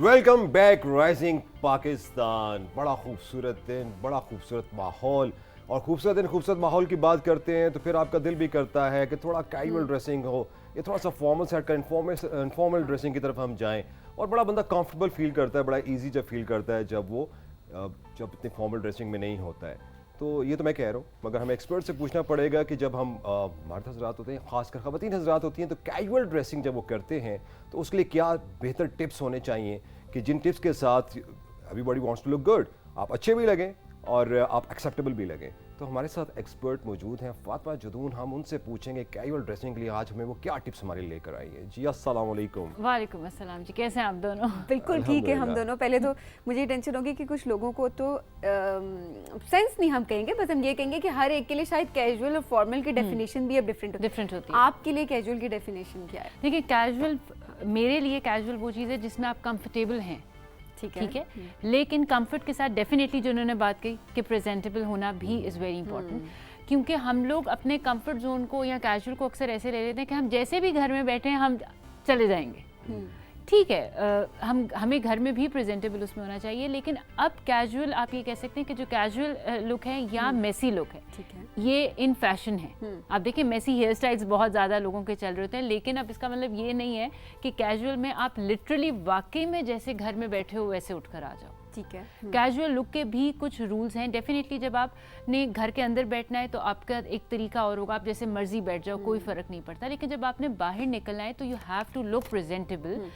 Welcome back rising Pakistan. बड़ा खूबसूरत दिन, बड़ा खूबसूरत माहौल, और खूबसूरत दिन खूबसूरत माहौल की बात करते हैं तो फिर आपका दिल भी करता है कि थोड़ा कैजुअल ड्रेसिंग हो, या थोड़ा सा फॉर्मल सेट का इनफॉर्मल ड्रेसिंग की तरफ हम जाएं। और बड़ा बंदा कंफर्टेबल फील करता है, बड़ा इजी जब फील करता है जब वो जब इतनी फॉर्मल ड्रेसिंग में नहीं होता है। तो ये तो मैं कह रहा हूँ, मगर हमें एक्सपर्ट से पूछना पड़ेगा कि जब हम मर्द हजरात होते हैं, खासकर ख़वातीन हजरात होती हैं, तो कैजुअल ड्रेसिंग जब वो करते हैं तो उसके लिए क्या बेहतर टिप्स होने चाहिए कि जिन टिप्स के साथ everybody wants to look good, आप अच्छे भी लगें और आप एक्सेप्टेबल भी लगें। तो हमारे साथ एक्सपर्ट मौजूद हैं, फातिमा जदून। हम उनसे पूछेंगे कैजुअल ड्रेसिंग के लिए आज हमें वो क्या टिप्स हमारे लिए लेकर आई है। जी अस्सलाम वालेकुम। वालेकुम अस्सलाम जी, कैसे हैं आप दोनों? बिल्कुल ठीक है हम दोनों। पहले तो मुझे टेंशन होगी कि कुछ लोगों को तो सेंस नहीं हम कहेंगे, बस हम ये कहेंगे कि हर एक के लिए शायद कैजुअल और फॉर्मल की डेफिनेशन भी अब डिफरेंट होती है। आपके लिए कैजुअल की डेफिनेशन क्या है? देखिए, कैजुअल मेरे लिए कैजुअल वो चीज़ है जिसमें आप कंफर्टेबल हैं, ठीक है, लेकिन कंफर्ट के साथ डेफिनेटली जो उन्होंने बात कही कि प्रेजेंटेबल होना भी इज़ वेरी इंपॉर्टेंट। क्योंकि हम लोग अपने कंफर्ट जोन को या कैजुअल को अक्सर ऐसे ले लेते हैं कि हम जैसे भी घर में बैठे हैं हम चले जाएंगे, ठीक है। हमें घर में भी प्रेजेंटेबल उसमें होना चाहिए, लेकिन अब कैजुअल आप ये कह सकते हैं कि जो कैजुअल लुक है या मेसी लुक है, ठीक है, ये इन फैशन है। आप देखिए, मेसी हेयर स्टाइल्स बहुत ज़्यादा लोगों के चल रहे होते हैं, लेकिन अब इसका मतलब ये नहीं है कि कैजुअल में आप लिटरली वाकई में जैसे घर में बैठे हो वैसे उठकर आ जाओ, ठीक है। कैजुअल लुक के भी कुछ रूल्स हैं। डेफिनेटली जब आपने घर के अंदर बैठना है तो आपका एक तरीका और होगा, आप जैसे मर्जी बैठ जाओ, कोई फ़र्क नहीं पड़ता। लेकिन जब आपने बाहर निकलना है तो you have to look presentable.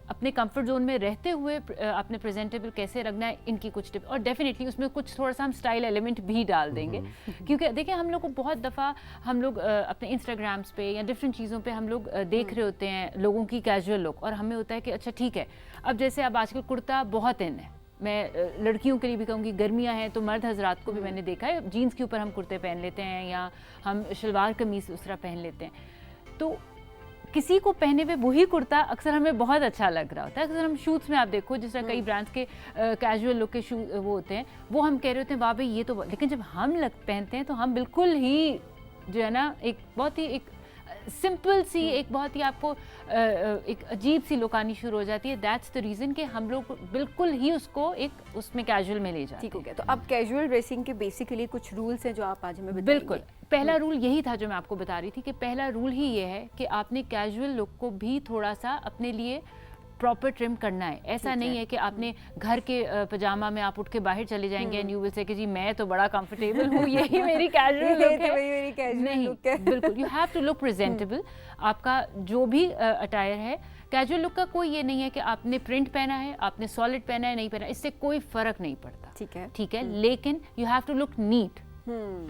अपने कंफर्ट जोन में रहते हुए आपने प्रेजेंटेबल कैसे रखना है, इनकी कुछ टिप। और डेफिनेटली उसमें कुछ थोड़ा सा हम स्टाइल एलिमेंट भी डाल देंगे, क्योंकि देखिए हम लोग को बहुत दफ़ा हम लोग अपने इंस्टाग्राम्स पे या डिफरेंट चीज़ों पे हम लोग देख रहे होते हैं लोगों की कैजुअल लुक, और हमें होता है कि अच्छा ठीक है, अब जैसे अब आजकल कुर्ता बहुत इन है। मैं लड़कियों के लिए भी कहूँगी, गर्मियाँ हैं तो मर्द हजरात को भी मैंने देखा है, जीन्स के ऊपर हम कुर्ते पहन लेते हैं या हम शलवार कमीज उस तरह पहन लेते हैं। तो किसी को पहने हुए वही कुर्ता अक्सर हमें बहुत अच्छा लग रहा होता है। अक्सर हम शूट्स में आप देखो, जिस तरह कई ब्रांड्स के कैजुअल लुक के शू वो होते हैं, वो हम कह रहे होते हैं वाह भाई ये तो, लेकिन जब हम पहनते हैं तो हम बिल्कुल ही जो है ना, एक बहुत ही एक सिंपल सी, एक बहुत ही आपको एक अजीब सी लुक आनी शुरू हो जाती है। दैट्स द रीज़न कि हम लोग बिल्कुल ही उसको एक उसमें कैजुअल में ले जाते हैं। ठीक हो गया। तो अब कैजुअल ड्रेसिंग के बेसिकली कुछ रूल्स हैं जो आप आज हमें बताएंगे। बिल्कुल, पहला रूल यही था जो मैं आपको बता रही थी कि पहला रूल ही ये है कि आपने कैजुअल लुक को भी थोड़ा सा अपने लिए प्रॉपर ट्रिम करना है। ऐसा नहीं है कि आपने घर के पजामा में आप उठ के बाहर चले जाएंगे एंड यू विल से कि जी मैं तो बड़ा कंफर्टेबल हूँ, यही मेरी कैजुअल लुक है। नहीं, बिल्कुल, you have to look presentable. आपका जो भी अटायर है, कैजुअल लुक का कोई ये नहीं है कि आपने प्रिंट पहना है, आपने सॉलिड पहना है, नहीं पहना, इससे कोई फर्क नहीं पड़ता, ठीक है। लेकिन you have to look neat.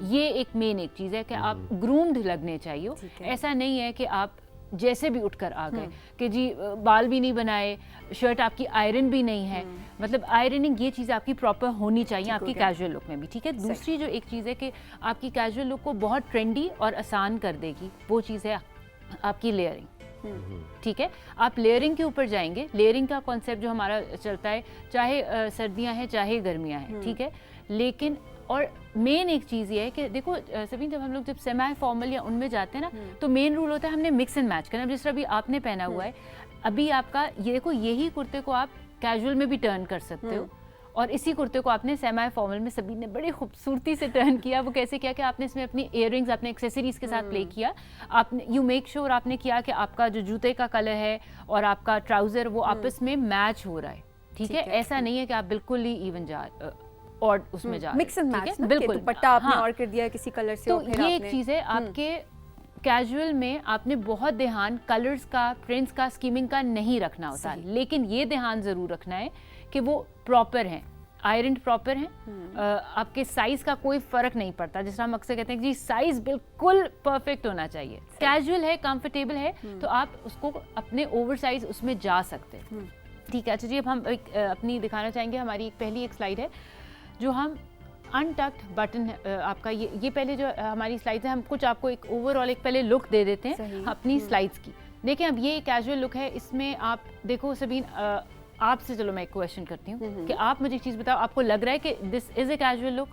ये एक मेन एक चीज़ है कि आप ग्रूम्ड लगने चाहिए। ऐसा नहीं है कि आप जैसे भी उठकर आ गए कि जी बाल भी नहीं बनाए, शर्ट आपकी आयरन भी नहीं है, मतलब आयरनिंग ये चीज़ आपकी प्रॉपर होनी चाहिए आपकी कैजुअल लुक में भी, ठीक है। दूसरी जो एक चीज़ है कि आपकी कैजुअल लुक को बहुत ट्रेंडी और आसान कर देगी, वो चीज़ है आपकी लेयरिंग, ठीक है। आप लेयरिंग के ऊपर जाएंगे। लेयरिंग का कॉन्सेप्ट जो हमारा चलता है, चाहे सर्दियाँ हैं चाहे गर्मियाँ हैं, ठीक है। लेकिन और मेन एक चीज़ ये है कि देखो सभी, जब हम लोग जब सेमी फॉर्मल या उनमें जाते हैं ना, तो मेन रूल होता है हमने मिक्स एंड मैच करना। जिस तरह अभी आपने पहना हुआ है, अभी आपका ये देखो, यही कुर्ते को आप कैजुअल में भी टर्न कर सकते हो, और इसी कुर्ते को आपने सेमी फॉर्मल में सभी ने बड़ी खूबसूरती से टर्न किया। वो कैसे किया कि आपने इसमें अपनी इयररिंग्स, अपने एक्सेसरीज के साथ प्ले किया। आपने यू मेक श्योर आपने किया कि आपका जो जूते का कलर है और आपका ट्राउज़र वो आपस में मैच हो रहा है, ठीक है। ऐसा नहीं है कि आप बिल्कुल ही इवन जा और उसमें जा मिक्स एंड मैच, बिल्कुल दुपट्टा आपने और कर दिया किसी कलर से, तो ये एक चीज़ है आपके कैजुअल में। आपने बहुत ध्यान कलर्स का, प्रिंट्स का, स्कीमिंग का नहीं रखना होता, लेकिन ये ध्यान ज़रूर रखना है कि वो प्रॉपर हैं, आयरन प्रॉपर हैं। आपके साइज़ का कोई फ़र्क नहीं पड़ता। जिस तरह हम अक्सर कहते हैं कि जी साइज़ बिल्कुल परफेक्ट होना चाहिए। कैजुअल है, कंफर्टेबल है, तो आप उसको अपने ओवर साइज उसमें जा सकते हैं, ठीक है। अच्छा जी, अब हम अपनी दिखाना चाहेंगे, हमारी एक पहली एक स्लाइड है जो हम अनटक्ड बटन आपका ये पहले जो हमारी स्लाइड्स है, हम कुछ आपको एक ओवरऑल एक पहले लुक दे देते हैं अपनी स्लाइड्स की। देखें, अब ये कैजुअल लुक है, इसमें आप देखो सभी आपसे चलो मैं एक क्वेश्चन करती हूँ कि आप मुझे एक चीज बताओ, आपको लग रहा है कि this is a casual look?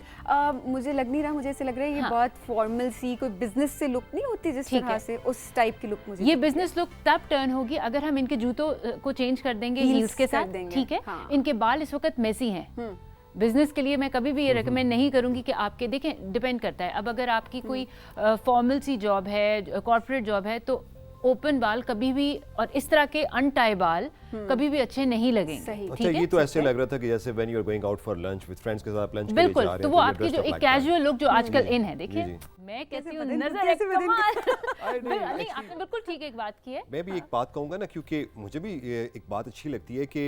मुझे लग नहीं रहा, मुझे ऐसे लग रहा है ये हाँ। बहुत फॉर्मल सी कोई बिजनेस से लुक नहीं होती जिस ठीक तरह है। से, उस टाइप की लुक मुझे ये लगती है। बिजनेस लुक तब टर्न होगी अगर हम इनके जूतों को चेंज कर देंगे Heels हील्स के कर साथ, देंगे, ठीक है? हाँ। इनके बाल इस वक्त मेसी हैं। बिजनेस के लिए मैं कभी भी ये रेकमेंड नहीं करूंगी कि आपके, देखें डिपेंड करता है, अब अगर आपकी कोई फॉर्मल सी जॉब है, कॉर्पोरेट जॉब है, तो ओपन बाल कभी भी और इस तरह के अनटाई बाल कभी भी अच्छे नहीं लगेंगे। सही। अच्छा, ठीक है? ये तो ऐसे लग रहा था कि जैसे when you are going out for lunch with friends के साथ लंच के लिए बिल्कुल, जा रहे तो हैं वो you're आपकी dressed जो up एक like that. कैजुअल लुक जो आजकल इन है, देखिए जी, जी। मैं कहती कैसे हूँ बदल- नजर है कैसे बदल- कमाल। नहीं, नहीं, आपने बिल्कुल ठीक एक बात की है। मैं भी एक बात कहूंगा ना, क्योंकि मुझे भी ये एक बात अच्छी लगती है कि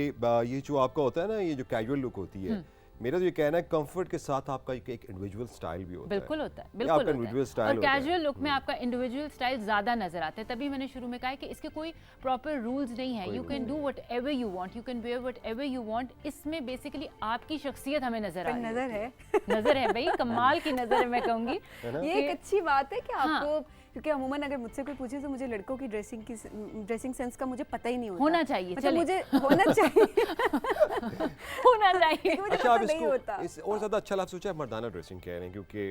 ये जो आपका होता है ना, ये जो कैजुअल लुक होती है, मेरा तो ये कहना है कंफर्ट के साथ आपका एक इंडिविजुअल स्टाइल भी होता है। बिल्कुल होता है, ये बिल्कुल आपका होता individual है। style और होता है। कैजुअल लुक में आपका इंडिविजुअल स्टाइल ज्यादा नजर आता है, तभी मैंने शुरू में कहा है कि इसके कोई प्रॉपर रूल्स नहीं है। You can do what ever you want, you can wear what ever you want. इसमें बेसिकली आपकी शख्सियत हमें नजर आ पर रही नजर है। नजर है भाई, कमाल की नजर है, मैं कहूंगी। ये एक अच्छी बात है कि हाँ। आपको, क्योंकि अमूमन अगर मुझसे कोई पूछे तो मुझे लड़कों की ड्रेसिंग सेंस का मुझे पता ही नहीं होता। होना चाहिए, मतलब चले। मुझे होना चाहिए। होना चाहिए। मुझे अच्छा, आप पता नहीं होता। इसको इस और ज्यादा अच्छा आप सोचा है मर्दाना ड्रेसिंग कह रहे हैं, क्योंकि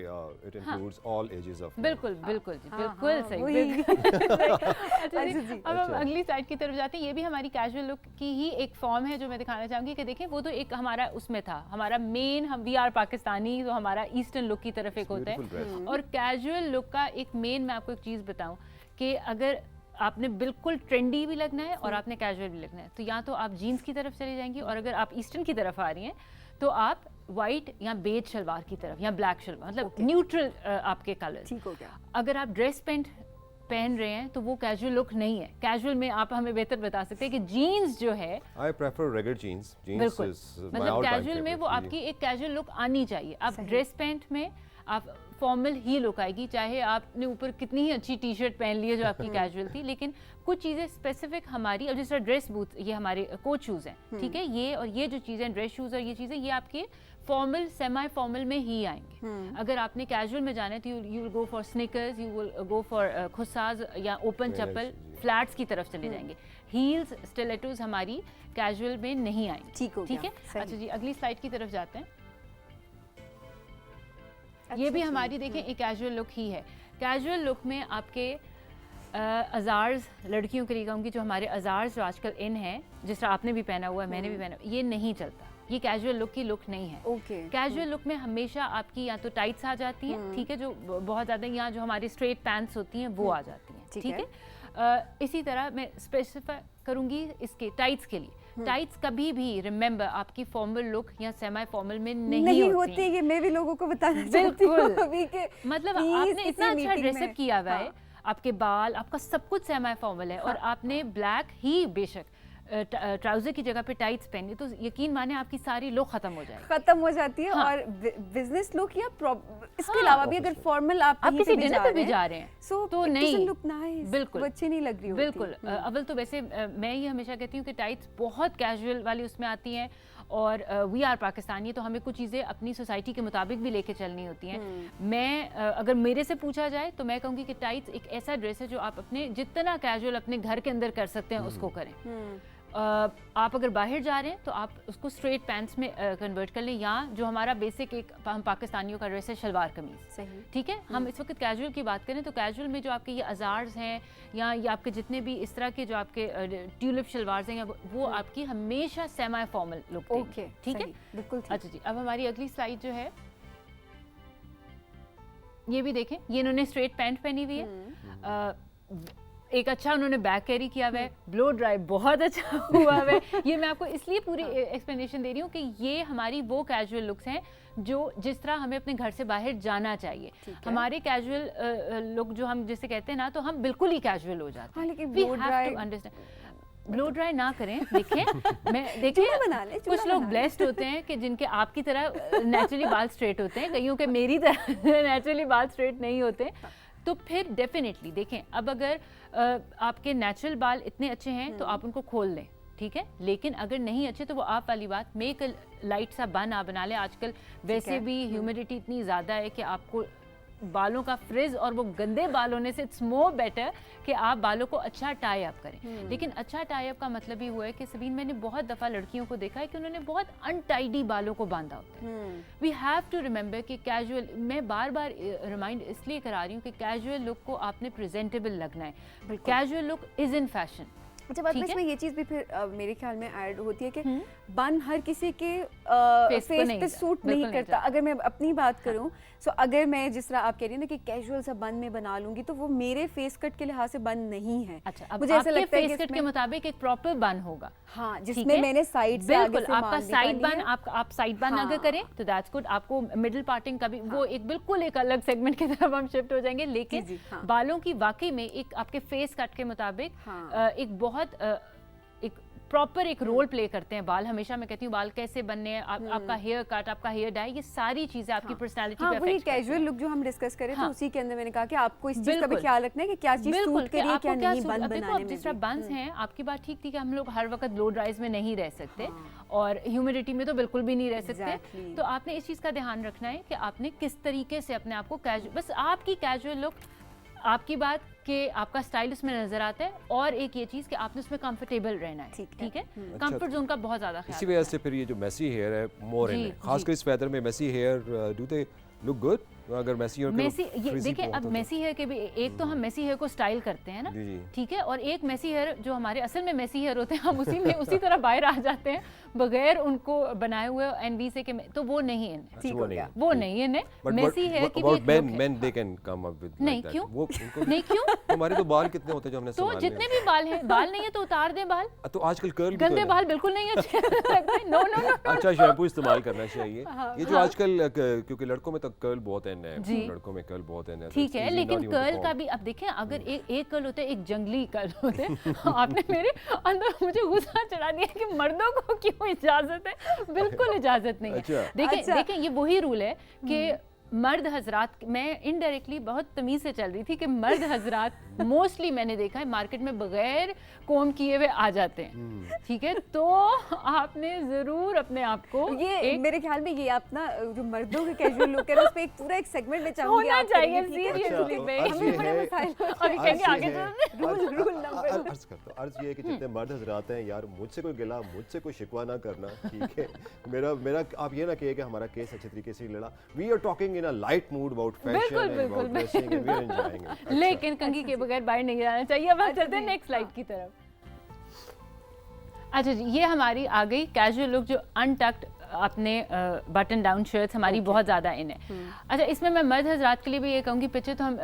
it includes all ages of बिल्कुल बिल्कुल जी, हाँ, बिल्कुल हाँ, सही, वही। बिल्कुल। अच्छा जी, जी। अब हम अगली साइड की तरफ जाते हैं। ये भी हमारी कैजुअल लुक की ही एक फॉर्म है जो मैं दिखाना चाहूंगी कि देखें, वो तो एक हमारा उसमें था, हमारा मेन, हम वी आर पाकिस्तानी, तो हमारा ईस्टर्न लुक की तरफ एक होता beautiful dress. है। और कैजुअल लुक का एक मेन, मैं आपको एक चीज़ बताऊं कि अगर आपने बिल्कुल ट्रेंडी भी लगना है और आपने कैजुअल भी लगना है, तो या तो आप जीन्स की तरफ चली जाएंगी, और अगर आप ईस्टर्न की तरफ आ रही हैं तो आप वाइट या बेज शलवार की तरफ या ब्लैक शलवार, मतलब न्यूट्रल आपके कलर। ठीक हो गया। अगर आप ड्रेस पैंट पहन रहे हैं तो वो कैजुअल लुक नहीं है। कैजुअल में आप हमें बेहतर बता सकते हैं कि जीन्स जो है, आई प्रेफर रेगुलर जीन्स बिल्कुल, इज मतलब कैजुअल में वो आपकी एक कैजुअल लुक आनी चाहिए। आप ड्रेस पैंट में आप फॉर्मल ही लुक आएगी, चाहे आपने ऊपर कितनी ही अच्छी टी शर्ट पहन ली है जो आपकी कैजुअल थी, लेकिन कुछ चीज़ें स्पेसिफिक हमारी, अब जिस तरह ड्रेस बूट, ये हमारे कोट शूज़ हैं, ठीक है, ये और ये जो चीज़ें ड्रेस शूज़ और ये चीज़ें, ये आपके फॉर्मल सेमी फॉर्मल में ही आएंगे। अगर आपने कैजुअल में जाना है तो you will go for sneakers, you will go for खुसाज या ओपन चप्पल, फ्लैट्स की तरफ चले जाएंगे। हील्स, स्टिलेटोज हमारी कैजुअल में नहीं आएंगे। ठीक हो ठीक गया, है। सही। अच्छा जी, अगली स्लाइड की तरफ जाते हैं। ये भी हमारी देखें एक कैजुअल लुक ही है। कैजुअल लुक में आपके अजार्स, लड़कियों के लिए कहूँगी, जो हमारे अजार्स जो आजकल इन हैं, जिस तरह आपने भी पहना हुआ है, मैंने भी पहना, ये नहीं चलता। ये कैजुअल लुक की लुक नहीं है। ओके। कैजुअल लुक में हमेशा आपकी या तो टाइट्स आ जाती हैं, ठीक है, जो बहुत ज़्यादा, या जो हमारी स्ट्रेट पैंट्स होती हैं वो आ जाती हैं, ठीक ठीक है। है। इसी तरह मैं स्पेसिफाई करूँगी इसके टाइट्स के लिए। टाइट्स कभी भी रिमेंबर आपकी फॉर्मल लुक या सेमी फॉर्मल में नहीं होती। ये मैं भी लोगों को बताना चाहती हूँ बिल्कुल। अभी के, मतलब please, आपने किसी इतना अच्छा meeting ड्रेसअप में। किया हुआ है, हाँ। आपके बाल, आपका सब कुछ सेमी फॉर्मल है, और आपने ब्लैक ही बेशक ट्राउजर की जगह पे टाइट्स पहनी, तो यकीन माने आपकी सारी लुक खत्म हो जाएगी। खत्म हो जाती है। हाँ। और बिजनेस लुक या इसके हाँ। अलावा भी अगर फॉर्मल आप आप कहीं किसी पे डिनर पे भी जा रहे हैं so तो it नहीं, doesn't look nice, बिल्कुल, वो अच्छी नहीं लग रही होती। बिल्कुल। अव्वल तो वैसे मैं ये हमेशा कहती हूँ कि टाइट्स बहुत कैजुअल वाली उसमें आती हैं, और वी आर पाकिस्तानी, तो हमें कुछ चीज़ें अपनी सोसाइटी के मुताबिक भी लेके चलनी होती हैं। मैं अगर मेरे से पूछा जाए तो मैं कहूँगी कि टाइट्स एक ऐसा ड्रेस है जो आप अपने जितना कैजुअल अपने घर के अंदर कर सकते हैं उसको करें। आप अगर बाहर जा रहे हैं तो आप उसको स्ट्रेट पैंट्स में कन्वर्ट कर लें, या जो हमारा बेसिक एक हम पाकिस्तानियों का ड्रेस है शलवार कमीज, सही। ठीक है। हम इस वक्त कैजुअल की बात करें तो कैजुअल में जो आपके ये अजार्स हैं, या ये आपके जितने भी इस तरह के जो आपके ट्यूलिप शलवार हैं, या वो आपकी हमेशा सेमी फॉर्मल लुक देंगी, ओके, ठीक है। सही, बिल्कुल ठीक। अच्छा जी, अब हमारी अगली स्लाइड जो है, ये भी देखें, ये इन्होंने स्ट्रेट पैंट पहनी हुई है, एक अच्छा उन्होंने बैग कैरी किया हुआ है, ब्लो ड्राई बहुत अच्छा हुआ है। ये मैं आपको इसलिए पूरी एक्सप्लेनेशन दे रही हूँ कि ये हमारी वो कैजुअल लुक्स हैं जो जिस तरह हमें अपने घर से बाहर जाना चाहिए। हमारे कैजुअल लुक जो हम जिसे कहते हैं ना, तो हम बिल्कुल ही कैजुअल हो जाते हैं। लेकिन We blow have dry- to understand। Blow dry ना करें, देखें, मैं देखिए बना ले, कुछ लोग ब्लेस्ड होते हैं कि जिनके आपकी तरह नेचुरली बाल स्ट्रेट होते हैं, कईयों के मेरी तरह नेचुरली बाल स्ट्रेट नहीं होते, तो फिर डेफिनेटली देखें, अब अगर आपके नेचुरल बाल इतने अच्छे हैं तो आप उनको खोल लें, ठीक है, लेकिन अगर नहीं अच्छे तो वो आप वाली बात, मेक लाइट सा बन आप बना लें। आजकल वैसे भी ह्यूमिडिटी इतनी ज़्यादा है कि आपको बालों का फ्रिज और वो गंदे बाल होने से इट्स मोर बेटर कि आप बालों को अच्छा टाई अप करें। लेकिन अच्छा टाई अप का मतलब ही हुआ है कि सबीन, मैंने बहुत दफ़ा लड़कियों को देखा है कि उन्होंने बहुत अनटाइडी बालों को बांधा होता है। वी हैव टू रिमेंबर कि कैजुअल, मैं बार बार रिमाइंड इसलिए करा रही हूँ कि कैजुअल लुक को आपने प्रेजेंटेबल लगना है। Casual look is in fashion. अच्छा, बाद में इसमें ये चीज़ भी फिर मेरे ख्याल में ऐड होती है कि बन हर किसी के फेस पे सूट नहीं करता। अगर मैं अपनी बात करूं तो अगर मैं जिस तरह आप कह रही हैं ना कि कैजुअल सा बन में बना लूंगी तो वो मेरे फेस कट के लिहाज से बन नहीं है। अच्छा, अब मुझे ऐसा आपके लगता है फेस कि कट के मुताबिक एक प्रॉपर बन होगा। हाँ, जिसमें मैंने साइड से आगे बिल्कुल से आपका मान साइड निकाली बन, है। आप साइड बन अगर करें तो दैट्स गुड। आपको मिडिल पार्टिंग का भी वो एक बिल्कुल एक अलग सेगमेंट की तरफ हम शिफ्ट हो जाएंगे। लेकिन जी, हाँ। बालों की वाकई में एक आपके फेस कट के मुताबिक एक बहुत एक प्रॉपर एक रोल प्ले करते हैं बाल। हमेशा मैं कहती हूँ बाल कैसे बनने हैं, आपका हेयर कट, आपका हेयर डाई, ये सारी चीजें आपकी पर्सनालिटी पे वही अफेक्ट करती हैं। कैजुअल लुक जो हम डिस्कस करें हाँ। तो उसी के अंदर मैंने कहा कि आपको इस चीज का भी बिल्कुल। ख्याल रखना है कि क्या चीज बिल्कुल सूट करिए क्या नहीं बन अब देखो, बनाने अब में जिस तरह भी। बंस हैं, आपकी बात ठीक थी कि हम लोग हर वक्त लो ड्राइज में नहीं रह सकते और ह्यूमिडिटी में तो बिल्कुल भी नहीं रह सकते। Exactly. तो आपने इस चीज का ध्यान रखना है कि आपने किस तरीके से अपने आप को कैजुअल, बस आपकी कैजुअल लुक, आपकी बात कि आपका स्टाइल उसमें नजर आता है और एक ये चीज कि आपने उसमें कंफर्टेबल रहना है। ठीक है, कंफर्ट जोन का बहुत ज्यादा ख्याल इसी वजह से फिर ये जो मेसी हेयर है मोर इन जी, है, खासकर इस वेदर में messy hair do they look good? अगर मेसी हेयर मेसी, ये देखिए अब मेसी हेयर के भी एक तो हम मेसी हेयर को स्टाइल करते हैं ना, जी, जी। ठीक है, और एक मेसी हेयर जो हमारे असल में मेसी हेयर होते हैं हम उसी में उसी तरह बाहर आ जाते हैं बगैर उनको बनाए हुए एनवी से के, तो वो नहीं है। ठीक हो गया। वो नहीं है मेसी हेयर की भी एक men look है। men they can come up with नहीं, like that. क्यों? वो उनको नहीं, क्यों? हमारे तो बाल कितने होते हैं जो हमने तो संभालने जितने भी बाल हैं, बाल नहीं है तो उतार दें बाल। तो आजकल कर्ल भी गंदे तो है। बाल बिल्कुल नहीं अच्छे लगते। No no no. अच्छा शैम्पू इस्तेमाल करना चाहिए। ये जो आजकल क्योंकि लड़कों में तो कर्ल बहुत है, लड़कों में कर्ल बहुत है, ठीक है, लेकिन कर्ल का भी अब देखें, अगर एक कर्ल होता है, एक जंगली कर्ल होते हैं। आपने मेरे अंदर मुझे गुस्सा चढ़ा दिया कि मर्दों को क्यों इजाजत है, बिल्कुल इजाजत नहीं है। अच्छा। देखें ये वही रूल है कि मर्द हजरात, मैं इनडायरेक्टली बहुत तमीज से चल रही थी कि मर्द हजरात मोस्टली मैंने देखा है मार्केट में बगैर कोम किए हुए आ जाते हैं। ठीक है, तो आपने जरूर अपने आप को ये मेरे ख्याल में ये अपना जो मर्दों के कैजुअल लुक है उस पे एक पूरा एक सेगमेंट में चाहूंगी होना आप चाहिए करेंगे, ठीक है? सीरियसली अच्छा, में। अर्ज हमें ये बड़े है- मसाइल होते हैं। अभी कहेंगे आगे रूल नंबर अर्ज करता हूं। अर्ज ये है कि जितने मर्द हजरात हैं यार, मुझसे कोई गिला, मुझसे कोई शिकवा ना करना, ठीक है? मेरा आप ये ना कहिए कि हमारा केस अच्छे तरीके से लड़ा। We are talking in a light mood about fashion बिल्कुल, एंड बिल्कुल, about dressing and we are enjoying it. लेकिन कंघी के बगैर बाहर नहीं जाना चाहिए। अब हम चलते हैं नेक्स्ट स्लाइड की तरफ। अच्छा जी, ये हमारी आ गई कैजुअल लुक जो अनटक्ड अपने बटन डाउन शर्ट्स हमारी बहुत ज़्यादा इन है। अच्छा, इसमें मैं मर्द हजरात के लिए भी ये कहूँगी, पिक्चर तो हम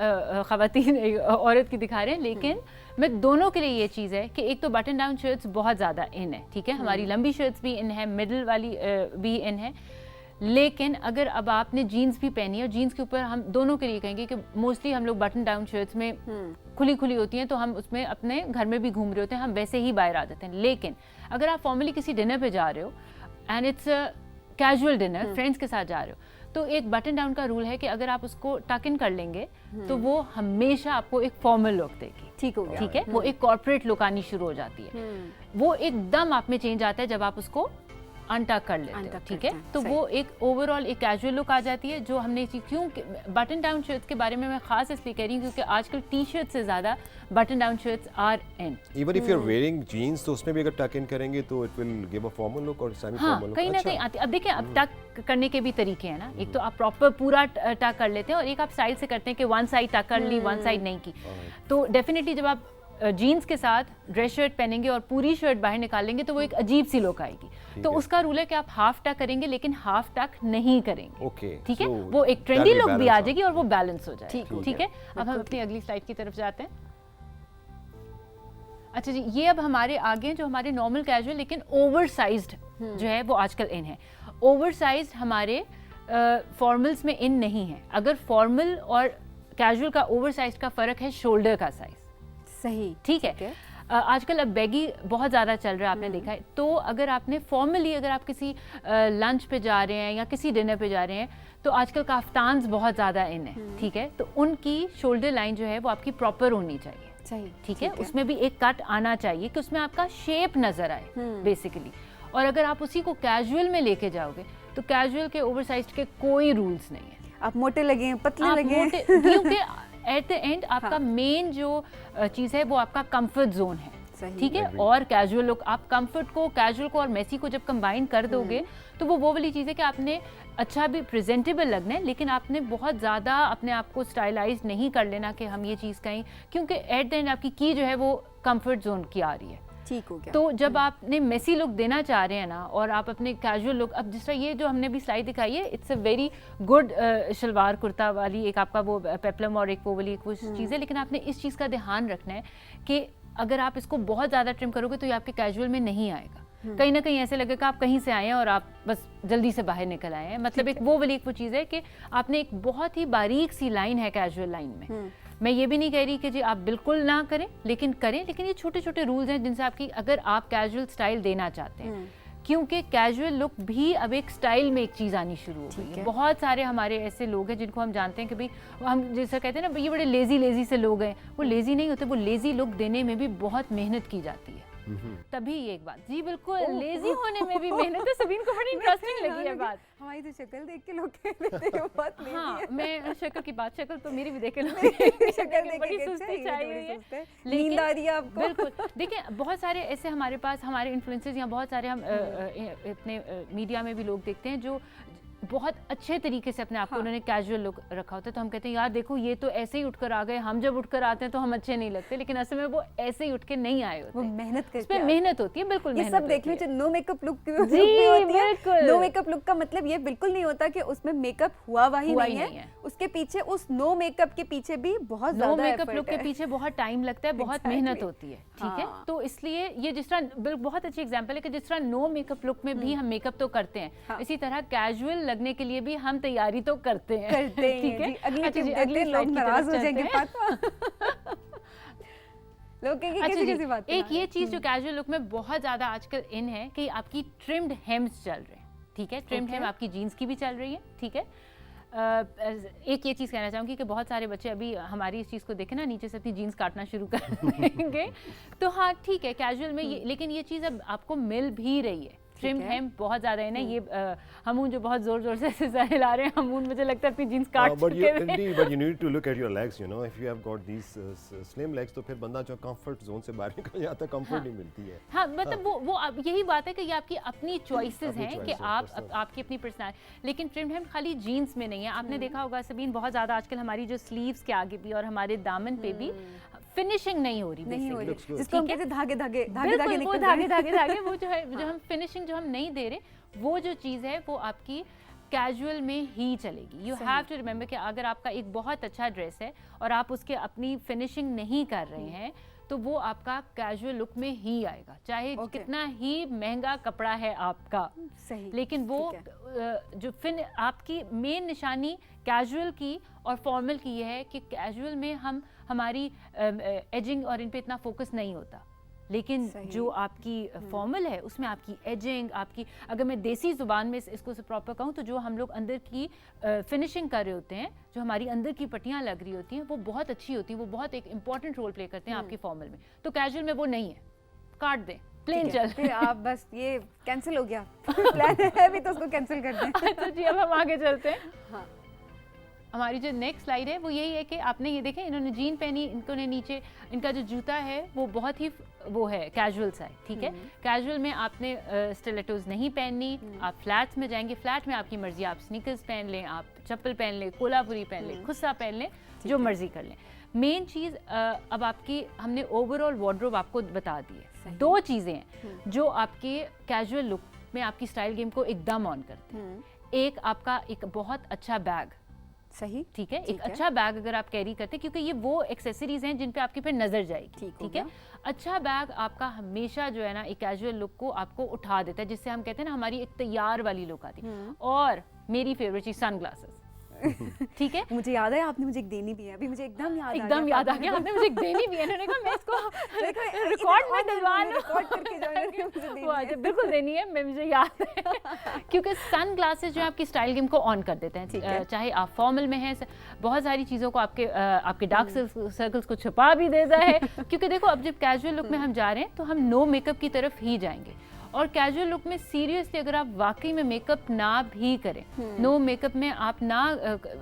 ख़वातीन औरत की दिखा रहे हैं, लेकिन मैं दोनों के लिए ये चीज़ है कि एक तो बटन डाउन शर्ट्स बहुत ज़्यादा इन है, ठीक है, हमारी लंबी शर्ट्स भी इन है, मिडल वाली भी इन है। लेकिन अगर अब आपने जीन्स भी पहनी है और जीन्स के ऊपर, हम दोनों के लिए कहेंगे कि मोस्टली हम लोग बटन डाउन शर्ट्स में खुली खुली होती हैं तो हम उसमें अपने घर में भी घूम रहे होते हैं, हम वैसे ही बाहर आ जाते हैं। लेकिन अगर आप फॉर्मली किसी डिनर पे जा रहे हो and it's casual dinner, friends के साथ जा रहे हो, तो एक बटन डाउन का रूल है कि अगर आप उसको टक इन कर लेंगे तो वो हमेशा आपको एक फॉर्मल लुक देगी। ठीक हो गया। ठीक है, वो एक कॉर्पोरेट लुक आनी शुरू हो जाती है। वो एकदम आप में चेंज आता है जब आप उसको अनटक कर लेते हो, ठीक है, तो वो एक ओवरऑल एक कैजुअल लुक आ जाती है जो हमने क्यों बटन डाउन शर्ट्स के बारे में मैं खास इसलिए कह रही हूँ क्योंकि आजकल टी शर्ट से ज्यादा button down shirts are in. Even if you are wearing jeans तो उसमें भी अगर टक इन करेंगे तो it will give a formal look और सेमी हाँ, फॉर्मल लुक। कहीं ना कहीं आती। अब देखिए, अब टक करने के भी तरीके हैं ना, एक तो आप प्रॉपर पूरा टक कर लेते हैं और एक आप साइड से करते हैं कि वन साइड टक कर ली, वन साइड नहीं की। तो डेफिनेटली जब आप जीन्स के साथ ड्रेस शर्ट पहनेंगे और पूरी शर्ट बाहर निकालेंगे तो वो एक अजीब सी लुक आएगी। तो उसका रूल है कि आप हाफ टक करेंगे लेकिन हाफ टक नहीं करेंगे। ओके, ठीक है, so वो एक ट्रेंडी that will लुक भी balance आ out. जाएगी और वो बैलेंस हो जाएगा। ठीक है, अब हम बिल्कुल। अपनी अगली स्लाइड की तरफ जाते हैं। अच्छा जी, ये अब हमारे आगे जो हमारे नॉर्मल कैजुअल लेकिन ओवरसाइज्ड जो है वो आजकल इन है। ओवरसाइज्ड हमारे फॉर्मल्स में इन नहीं है। अगर फॉर्मल और कैजुअल का ओवरसाइज्ड का फर्क है शोल्डर का साइज। सही, ठीक है। आजकल अब बैगी बहुत ज़्यादा चल रहा है, आपने देखा है। तो अगर आपने फॉर्मली अगर आप किसी लंच पे जा रहे हैं या किसी डिनर पे जा रहे हैं तो आजकल काफ्तान्स बहुत ज़्यादा इन है, ठीक है, तो उनकी शोल्डर लाइन जो है वो आपकी प्रॉपर होनी चाहिए। सही, ठीक है, उसमें भी एक कट आना चाहिए कि उसमें आपका शेप नजर आए बेसिकली। और अगर आप उसी को कैजुअल में लेके जाओगे तो कैजुअल के ओवरसाइज्ड के कोई रूल्स नहीं है। आप मोटे लगे, पतले आप लगे। मोटे, क्योंकि एट द एंड आपका मेन जो चीज़ है वो आपका कंफर्ट जोन है, सही। ठीक है। Agree. और कैजुअल लुक, आप कंफर्ट को, कैजुअल को और मेसी को जब कंबाइन कर दोगे तो वो वाली चीज़ है कि आपने अच्छा भी प्रेजेंटेबल लगना है, लेकिन आपने बहुत ज़्यादा अपने आप को स्टाइलाइज नहीं कर लेना कि हम ये चीज़ कहीं, क्योंकि एट द एंड आपकी की जो है वो कंफर्ट जोन की आ रही है। ठीक हो गया। तो जब आपने मेसी लुक देना चाह रहे हैं ना, और आप अपने कैजुअल लुक, अब जिस तरह ये जो हमने भी स्लाइड दिखाई है, it's a very good salwar kurta वाली एक आपका वो पेप्लम और एक वो वाली एक वो चीज़ है, लेकिन आपने इस चीज़ का ध्यान रखना है कि अगर आप इसको बहुत ज़्यादा ट्रिम करोगे तो ये आपके कैजुअल में नहीं आएगा। कहीं ना कहीं ऐसे लगेगा आप कहीं से आए हैं और आप बस जल्दी से बाहर निकल आए हैं। मतलब एक वो वाली एक वो चीज़ है कि आपने एक बहुत ही बारीक सी लाइन है कैजुअल लाइन में। मैं ये भी नहीं कह रही कि जी आप बिल्कुल ना करें, लेकिन करें, लेकिन ये छोटे छोटे रूल्स हैं जिनसे आपकी, अगर आप कैजुअल स्टाइल देना चाहते हैं, क्योंकि कैजुअल लुक भी अब एक स्टाइल में एक चीज़ आनी शुरू हो गई है। बहुत सारे हमारे ऐसे लोग हैं जिनको हम जानते हैं कि भाई, हम जैसा कहते हैं ना, ये बड़े लेजी से लोग हैं। वो लेजी नहीं होते, वो लेजी लुक देने में भी बहुत मेहनत की जाती है। तभी ये एक बात, जी बिल्कुल, लेजी होने में भी मेहनत है। सबीन को बड़ी इंटरेस्टिंग लगी है बात। हमारी तो शक्ल देख के लोग कह देते हैं वो बहुत लेजी हाँ, है। मैं शक्ल की बात, शक्ल तो मेरी भी देखे लोग शक्ल देख बड़ी के सुस्ती अच्छा, ये चाहिए थोड़ी है। सुस्त है। लेकिन- नींद आ रही है आपको? बिल्कुल, देखिए बहुत सारे ऐसे हमारे पास, हमारे इन्फ्लुएंसर्स या बहुत सारे हम इतने मीडिया में भी लोग देखते हैं जो बहुत अच्छे तरीके से अपने आप को उन्होंने कैजुअल लुक रखा होता है। तो हम कहते हैं यार देखो ये तो ऐसे ही उठकर आ गए, हम जब उठकर आते हैं तो हम अच्छे नहीं लगते, लेकिन असल में वो ऐसे ही उठ के नहीं आए होते। वो मेहनत उस करके पे आते मेहनत होती है, बिल्कुल ये मेहनत सब देखने होती है। में नो मेकअप लुक जी, भी होती है। बिल्कुल। नो मेकअप लुक का मतलब ये बिल्कुल नहीं होता कि उसमें मेकअप हुआ ही हुआ नहीं ही है। नहीं है। उसके पीछे, उस नो मेकअप के पीछे भी बहुत नो ज्यादा मेकअप effort लुक के है। पीछे बहुत टाइम लगता है, बहुत Exactly. मेहनत होती है, ठीक है। हाँ। तो इसलिए ये जिस तरह बहुत अच्छी एग्जांपल है कि जिस तरह नो मेकअप लुक में भी हम मेकअप तो करते हैं, हाँ। इसी तरह कैजुअल लगने के लिए भी हम तैयारी तो करते हैं। करते हैं ठीक है। जी। अगली अच्छा टिप जी, देते अगली हैं, लोग slide की तरफ नाराज हो चलते जाएंगे हैं। फातिमा। लोग कहेंगे अच्छा कैसी जी, कैसी बात एक ये चीज़ जो कैजुअल लुक में बहुत ज़्यादा आजकल इन है कि आपकी ट्रिम्ड हेम्स चल रहे हैं, ठीक है। ट्रिम्ड हेम आपकी जीन्स की भी चल रही है, ठीक है। एक ये चीज़ कहना चाहूँगी कि बहुत सारे बच्चे अभी हमारी इस चीज़ को देखें ना, नीचे से अपनी जीन्स काटना शुरू कर देंगे। तो हाँ ठीक है, कैजुअल में ये, लेकिन ये चीज़ अब आपको मिल भी रही है। ट्रिम हेम बहुत ज़्यादा है ना, ये हमून जो बहुत ज़ोर से हिला रहे हैं, हमून मुझे लगता है अपनी जीन्स काट but चुके हैं। you need to look at your legs, you know, if you have got these slim legs, तो फिर बंदा जो कंफर्ट जोन से बाहर निकल जाता है, कंफर्ट नहीं मिलती है। हाँ, मतलब वो अब यही बात है कि ये आपकी अपनी चॉइसेस अपनी हैं कि choices, आप personal. आपकी अपनी पर्सनैलिटी। लेकिन ट्रिम हेम खाली जीन्स में नहीं है, आपने देखा होगा सबीन, बहुत ज़्यादा आजकल हमारी जो स्लीव्स के आगे भी और हमारे दामन पे भी फिनिशिंग नहीं हो रही, नहीं हो रही, Looks good. जिसको हम ठीक है? कहते हैं धागे धागे धागे बिल्कुल, धागे वो निकल धागे रहे हैं। धागे वो जो है, जो हम फिनिशिंग जो हम नहीं दे रहे, वो जो चीज़ है वो आपकी कैजुअल में ही चलेगी। यू हैव टू रिमेंबर कि अगर आपका एक बहुत अच्छा ड्रेस है और आप उसके अपनी फिनिशिंग नहीं कर रहे हैं, तो वो आपका कैजुअल लुक में ही आएगा, चाहे Okay. कितना ही महंगा कपड़ा है आपका। सही। लेकिन वो ठीक जो फिर आपकी मेन निशानी कैजुअल की और फॉर्मल की ये है कि कैजुअल में हम हमारी एजिंग और इन पे इतना फोकस नहीं होता, लेकिन सही। जो आपकी फॉर्मल है उसमें आपकी एजिंग, आपकी, अगर मैं देसी ज़ुबान में इसको से प्रॉपर कहूँ तो जो हम लोग अंदर की फिनिशिंग कर रहे होते हैं, जो हमारी अंदर की पट्टियाँ लग रही होती हैं, वो बहुत अच्छी होती हैं, वो बहुत एक इंपॉर्टेंट रोल प्ले करते हैं आपकी फॉर्मल में। तो कैजुअल में वो नहीं है, काट दें, प्लेन ठीक है, चल। फिर आप बस ये कैंसिल हो गया प्लान है भी तो उसको कैंसिल कर दें। अच्छा जी, अब हम आगे चलते हैं। हाँ। हमारी जो नेक्स्ट स्लाइड है वो यही है कि आपने ये देखें, इन्होंने जीन पहनी, इनको ने नीचे इनका जो जूता है वो बहुत ही वो है कैजुअल सा है, ठीक है। कैजुअल में आपने स्टिलेटोज नहीं पहननी, आप फ्लैट्स में जाएंगे, फ्लैट में आपकी मर्जी, आप स्नीकर्स पहन लें, आप चप्पल पहन लें, कोल्हापुरी पहन लें, खुस्सा पहन लें, जो मर्जी कर लें। मेन चीज़ अब आपकी, हमने ओवरऑल वार्डरोब आपको बता दी है। दो चीज़ें हैं जो आपके कैजुअल लुक में आपकी स्टाइल गेम को एकदम ऑन करते हैं। एक आपका एक बहुत अच्छा बैग, सही, ठीक है, एक अच्छा बैग अगर आप कैरी करते हैं, क्योंकि ये वो एक्सेसरीज हैं जिन पे आपकी फिर नजर जाएगी, ठीक है। अच्छा बैग आपका हमेशा जो है ना एक कैजुअल लुक को आपको उठा देता है, जिससे हम कहते हैं ना हमारी एक तैयार वाली लुक आती है। और मेरी फेवरेट चीज सनग्लासेस, ठीक है। मुझे याद है आपने मुझे एक देनी भी है, अभी मुझे एकदम याद आ गया, आपने मुझे एक देनी भी है, उन्होंने कहा मैं इसको रिकॉर्ड में डलवा लूं, रिकॉर्ड करके जाओ, मुझे देनी वो आज बिल्कुल देनी है, मैं मुझे याद है। क्योंकि सन ग्लासेस जो है आपकी स्टाइल गेम को ऑन कर देते हैं, चाहे आप फॉर्मल में हैं, बहुत सारी चीज़ों को आपके डार्क सर्कल्स को छुपा भी देता है। क्योंकि देखो अब जब कैजुअल लुक में हम जा रहे हैं तो हम नो मेकअप की तरफ ही जाएंगे, और कैजुअल लुक में सीरियसली अगर आप वाकई में मेकअप ना भी करें, नो मेकअप में आप ना,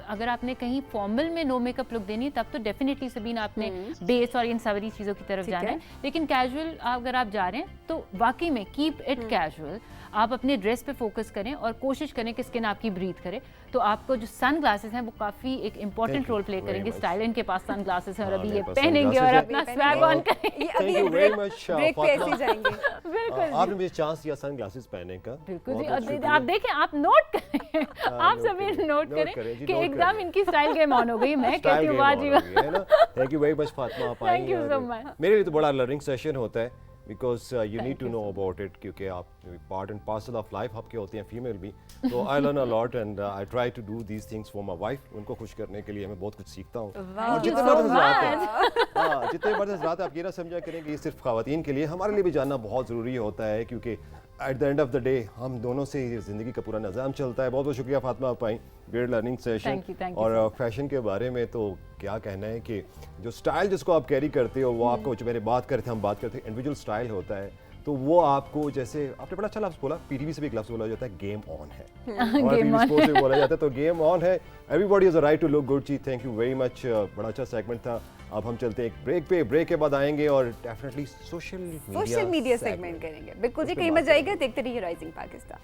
अगर आपने कहीं फॉर्मल में नो मेकअप लुक देनी है तब तो डेफिनेटली सबीना आपने बेस और इन सारी चीज़ों की तरफ जाना है। लेकिन कैजुअल अगर आप जा रहे हैं तो वाकई में कीप इट कैजुअल। आप अपने ड्रेस पे फोकस करें और कोशिश करें कि स्किन आपकी ब्रीथ करे। तो आपको जो सन ग्लासेस हैं वो काफ़ी एक इम्पॉर्टेंट रोल प्ले करेंगे। स्टाइल इनके पास सन ग्लासेस हैं और अभी ये पहनेंगे और अपना स्वैग ऑन करेंगे। Thank you very much break पे ऐसे ही जाएंगे। बिल्कुल आपने मुझे चांस दिया सन ग्लासेस पहनने का। बिल्कुल बहुत जी। बहुत और शुक्रिया। आप देखें, आप नोट करें, आप note सभी करें, नोट note करें करें जी, कि note एकदम करें। इनकी स्टाइल गेम ऑन हो गई। मैं कहती हूँ वाह जी वाह। Thank you very much Fatima, आप आई Thank you हैं so और much. मेरे लिए तो बड़ा लर्निंग सेशन होता है because you need Thank to you know so about it, क्योंकि आप part and parcel of life आपके होते हैं, फीमेल भी। तो I learn a lot and I try to do these things for my wife. उनको खुश करने के लिए मैं बहुत कुछ सीखता हूँ। और जितने so मर्द हज़रात हैं, हाँ, जितने मर्द हज़रात आप ये ना समझा करें कि ये सिर्फ ख़वातीन के लिए, हमारे लिए भी जानना बहुत ज़रूरी होता है, क्योंकि at the end of the day हम दोनों से ही ज़िंदगी का पूरा निज़ाम चलता है। बहुत बहुत शुक्रिया फातिमा, आप आई, great learning session. Thank you और फैशन के बारे में तो क्या कहना है कि जो स्टाइल जिसको आप कैरी करते हो वो आपको, जो मेरे बात करते हैं, हम बात करते हैं इंडिविजुअल स्टाइल होता है, तो वो आपको, जैसे आपने बड़ा अच्छा लफ्ज़ बोला, पीटीवी से भी एक लफ्ज़ बोला जाता है, गेम ऑन है। और Game on. स्पोर्ट्स में बोला जाता है, तो गेम ऑन है। Everybody is a right to look good. जी थैंक यू वेरी मच, बड़ा अच्छा सेगमेंट था। अब हम चलते हैं एक ब्रेक पे, ब्रेक के बाद आएंगे और डेफिनेटली सोशल मीडिया सेगमेंट करेंगे। बिल्कुल जी, उस पे कहीं बात मत जाइएगा, करेंगे। देखते रहिए राइजिंग पाकिस्तान।